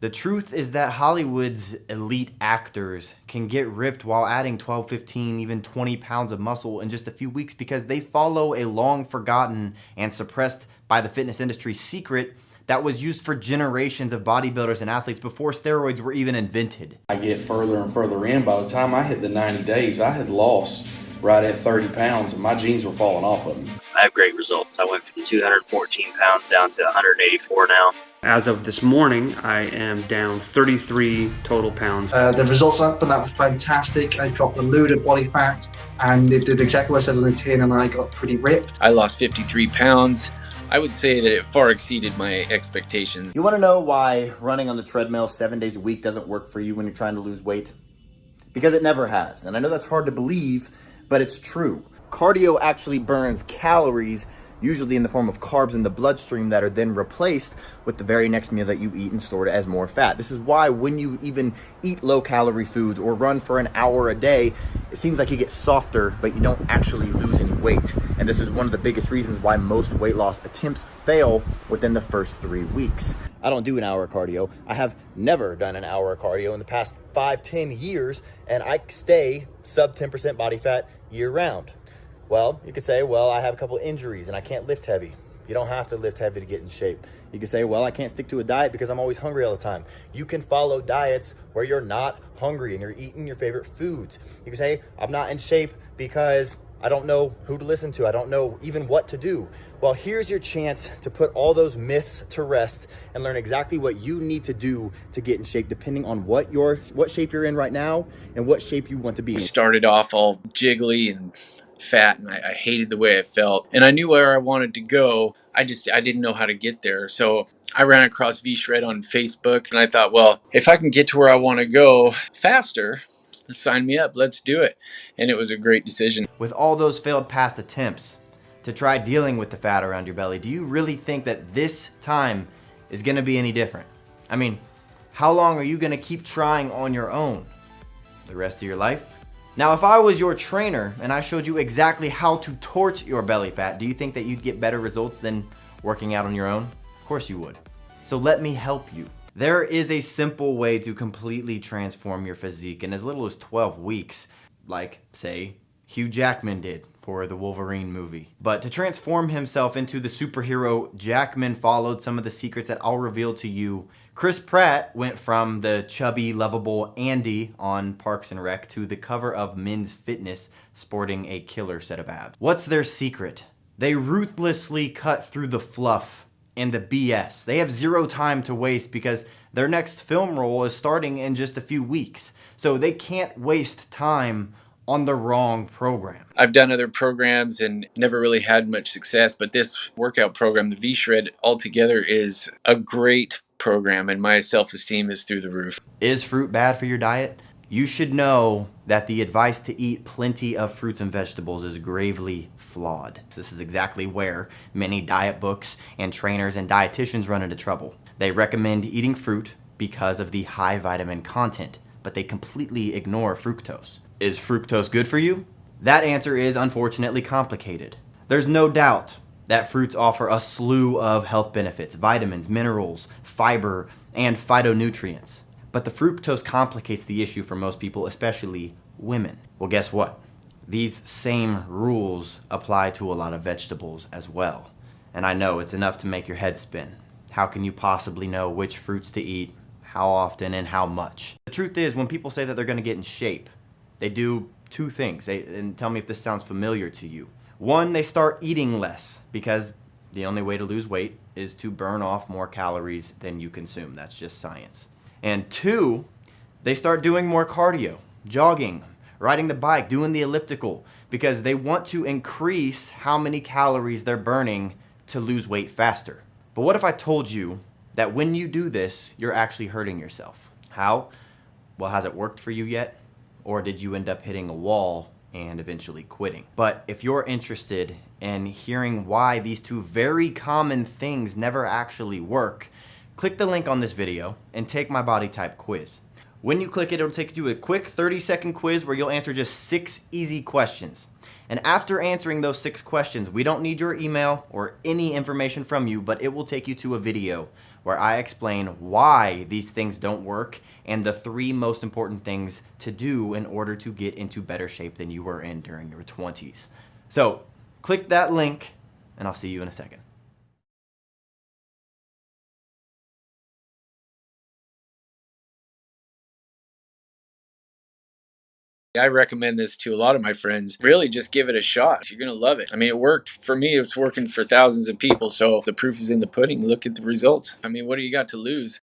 The truth is that Hollywood's elite actors can get ripped while adding 12, 15, even 20 pounds of muscle in just a few weeks because they follow a long forgotten and suppressed by the fitness industry secret that was used for generations of bodybuilders and athletes before steroids were even invented. I get further and further in. By the time I hit the 90 days, I had lost right at 30 pounds and my jeans were falling off of me. I have great results. I went from 214 pounds down to 184 now. As of this morning, I am down 33 total pounds. The results from that were fantastic. I dropped a load of body fat and it did exactly what it says on the tin, and I got pretty ripped. I lost 53 pounds. I would say that it far exceeded my expectations. You want to know why running on the treadmill 7 days a week doesn't work for you when you're trying to lose weight? Because it never has. And I know that's hard to believe, but it's true. Cardio actually burns calories, usually in the form of carbs in the bloodstream that are then replaced with the very next meal that you eat and stored as more fat. This is why when you even eat low-calorie foods or run for an hour a day, it seems like you get softer, but you don't actually lose any weight. And this is one of the biggest reasons why most weight loss attempts fail within the first 3 weeks. I don't do an hour of cardio. I have never done an hour of cardio in the past 5-10 years, and I stay sub 10% body fat year round. Well, you could say, well, I have a couple injuries and I can't lift heavy. You don't have to lift heavy to get in shape. You can say, well, I can't stick to a diet because I'm always hungry all the time. You can follow diets where you're not hungry and you're eating your favorite foods. You can say, I'm not in shape because I don't know who to listen to. I don't know even what to do. Well, here's your chance to put all those myths to rest and learn exactly what you need to do to get in shape, depending on what shape you're in right now and what shape you want to be in. I started off all jiggly and fat, and I hated the way I felt, and I knew where I wanted to go. I didn't know how to get there. So I ran across V-Shred on Facebook, and I thought, well, if I can get to where I want to go faster, sign me up, let's do it. And it was a great decision. With all those failed past attempts to try dealing with the fat around your belly, do you really think that this time is going to be any different? I mean, how long are you going to keep trying on your own? The rest of your life? Now, if I was your trainer and I showed you exactly how to torch your belly fat, do you think that you'd get better results than working out on your own? Of course you would. So let me help you. There is a simple way to completely transform your physique in as little as 12 weeks, like, say, Hugh Jackman did for the Wolverine movie. But to transform himself into the superhero, Jackman followed some of the secrets that I'll reveal to you. Chris Pratt went from the chubby, lovable Andy on Parks and Rec to the cover of Men's Fitness sporting a killer set of abs. What's their secret? They ruthlessly cut through the fluff and the BS. They have zero time to waste because their next film role is starting in just a few weeks. So they can't waste time on the wrong program. I've done other programs and never really had much success, but this workout program, the V-Shred, altogether is a great program, and my self-esteem is through the roof. Is fruit bad for your diet? You should know that the advice to eat plenty of fruits and vegetables is gravely flawed. This is exactly where many diet books and trainers and dietitians run into trouble. They recommend eating fruit because of the high vitamin content, but they completely ignore fructose. Is fructose good for you? That answer is unfortunately complicated. There's no doubt that fruits offer a slew of health benefits, vitamins, minerals, fiber, and phytonutrients. But the fructose complicates the issue for most people, especially women. Well, guess what? These same rules apply to a lot of vegetables as well. And I know it's enough to make your head spin. How can you possibly know which fruits to eat, how often, and how much? The truth is, when people say that they're going to get in shape, they do two things. And tell me if this sounds familiar to you. One, they start eating less because the only way to lose weight is to burn off more calories than you consume. That's just science. And two, they start doing more cardio, jogging, riding the bike, doing the elliptical, because they want to increase how many calories they're burning to lose weight faster. But what if I told you that when you do this, you're actually hurting yourself? How? Well, has it worked for you yet? Or did you end up hitting a wall and eventually quitting? But if you're interested in hearing why these two very common things never actually work, click the link on this video and take my body type quiz. When you click it, it'll take you to a quick 30-second quiz where you'll answer just 6 easy questions. And after answering those 6 questions, we don't need your email or any information from you, but it will take you to a video where I explain why these things don't work and the 3 most important things to do in order to get into better shape than you were in during your 20s. So click that link and I'll see you in a second. I recommend this to a lot of my friends. Really, just give it a shot. You're going to love it. I mean, it worked for me. It's working for thousands of people. So the proof is in the pudding. Look at the results. I mean, what do you got to lose?